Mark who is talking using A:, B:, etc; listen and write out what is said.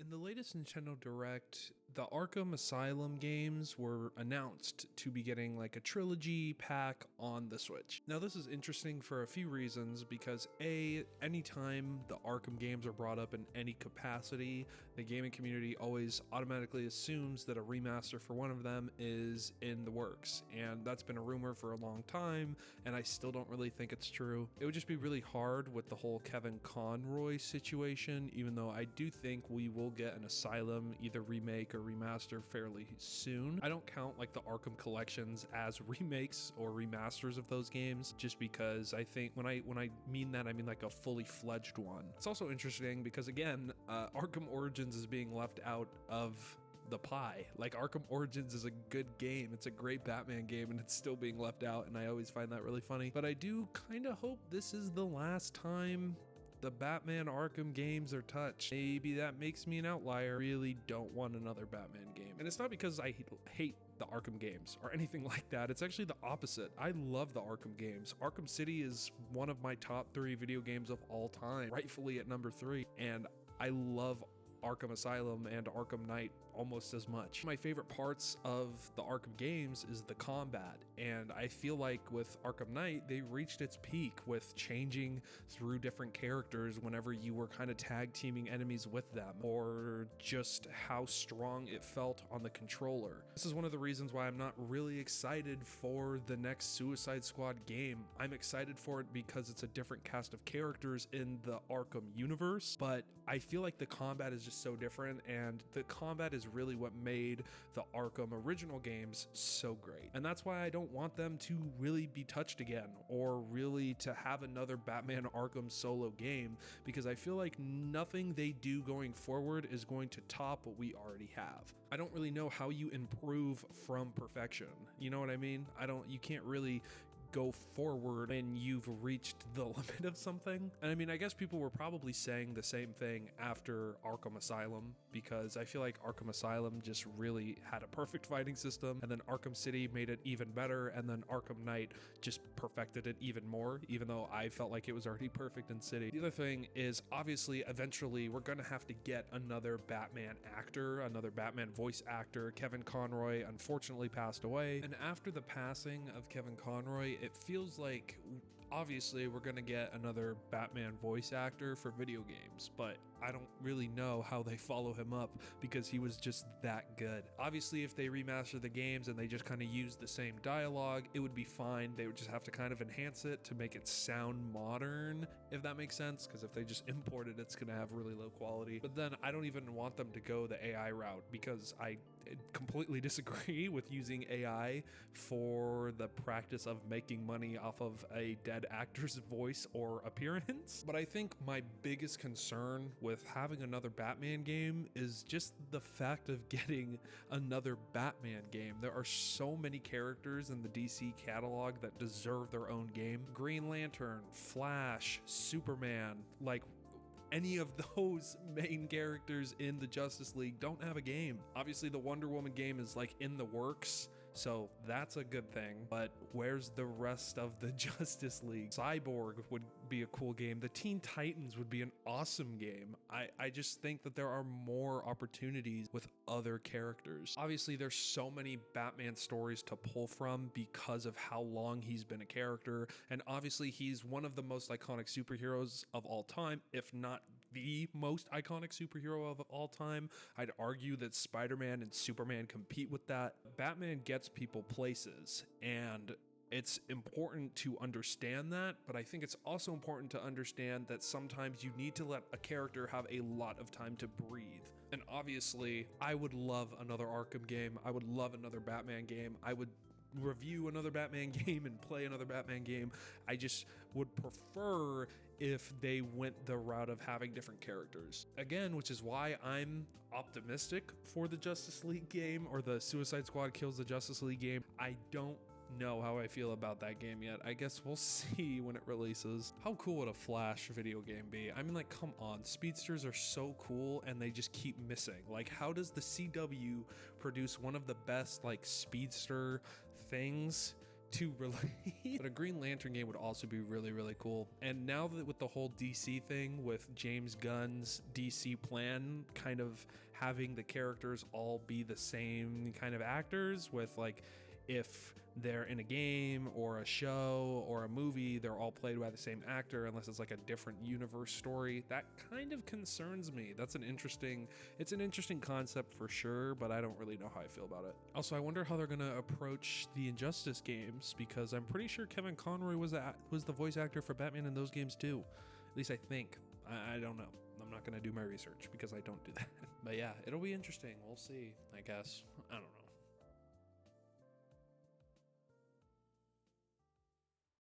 A: In the latest Nintendo Direct, the Arkham Asylum games were announced to be getting like a trilogy pack on the Switch. Now this is interesting for a few reasons because anytime the Arkham games are brought up in any capacity, the gaming community always automatically assumes that a remaster for one of them is in the works. And that's been a rumor for a long time, and I still don't really think it's true. It would just be really hard with the whole Kevin Conroy situation, even though I do think we will get an Asylum either remake or remaster fairly soon. I don't count like the Arkham collections as remakes or remasters of those games, just because I think when I mean that, I mean like a fully fledged one. It's also interesting because again, Arkham Origins is being left out of the pie. Like Arkham Origins is a good game, it's a great Batman game, and it's still being left out, and I always find that really funny. But I do kind of hope this is the last time the Batman Arkham games are touched. Maybe that makes me an outlier. Really don't want another Batman game. And it's not because I hate the Arkham games or anything like that. It's actually the opposite. I love the Arkham games. Arkham City is one of my top 3 video games of all time, rightfully at number 3. And I love Arkham Asylum and Arkham Knight almost as much. My favorite parts of the Arkham games is the combat, and I feel like with Arkham Knight, they reached its peak with changing through different characters whenever you were kind of tag teaming enemies with them, or just how strong it felt on the controller. This is one of the reasons why I'm not really excited for the next Suicide Squad game. I'm excited for it because it's a different cast of characters in the Arkham universe, but I feel like the combat is just so different, and the combat is really what made the Arkham original games so great. And that's why I don't want them to really be touched again, or really to have another Batman Arkham solo game, because I feel like nothing they do going forward is going to top what we already have. I don't really know how you improve from perfection. You know what I mean? You can't really go forward when you've reached the limit of something. And I mean, I guess people were probably saying the same thing after Arkham Asylum, because I feel like Arkham Asylum just really had a perfect fighting system, and then Arkham City made it even better, and then Arkham Knight just perfected it even more, even though I felt like it was already perfect in City. The other thing is, obviously, eventually we're gonna have to get another Batman actor, another Batman voice actor. Kevin Conroy unfortunately passed away, and after the passing of Kevin Conroy, it feels like obviously we're gonna get another Batman voice actor for video games, but I don't really know how they follow him up because he was just that good. Obviously, if they remaster the games and they just kind of use the same dialogue, it would be fine. They would just have to kind of enhance it to make it sound modern, if that makes sense, because if they just import it, it's gonna have really low quality. But then I don't even want them to go the AI route, because I completely disagree with using AI for the practice of making money off of a dead actor's voice or appearance. But I think my biggest concern with having another Batman game is just the fact of getting another Batman game. There are so many characters in the DC catalog that deserve their own game. Green Lantern, Flash, Superman, like any of those main characters in the Justice League don't have a game. Obviously, the Wonder Woman game is like in the works, so that's a good thing, but where's the rest of the Justice League? Cyborg would be a cool game. The Teen Titans would be an awesome game. I just think that there are more opportunities with other characters. Obviously, there's so many Batman stories to pull from because of how long he's been a character, and obviously he's one of the most iconic superheroes of all time, if not the most iconic superhero of all time. I'd argue that Spider-Man and Superman compete with that. Batman gets people places, and it's important to understand that, but I think it's also important to understand that sometimes you need to let a character have a lot of time to breathe. And obviously, I would love another Arkham game. I would love another Batman game. I would review another Batman game and play another Batman game. I just would prefer if they went the route of having different characters. Again, which is why I'm optimistic for the Justice League game, or the Suicide Squad Kills the Justice League game. I don't know how I feel about that game yet. I guess we'll see when it releases. How cool would a Flash video game be? I mean, like, come on, speedsters are so cool and they just keep missing. Like, how does the CW produce one of the best like speedster things to relate. But a Green Lantern game would also be really, really cool. And now that with the whole DC thing, with James Gunn's DC plan kind of having the characters all be the same kind of actors, with like if they're in a game or a show or a movie, they're all played by the same actor unless it's like a different universe story. That kind of concerns me. It's an interesting concept for sure, but I don't really know how I feel about it. Also, I wonder how they're gonna approach the Injustice games, because I'm pretty sure Kevin Conroy was the voice actor for Batman in those games too. At least I think. I don't know. I'm not gonna do my research because I don't do that. But yeah, it'll be interesting. We'll see, I guess. I don't know.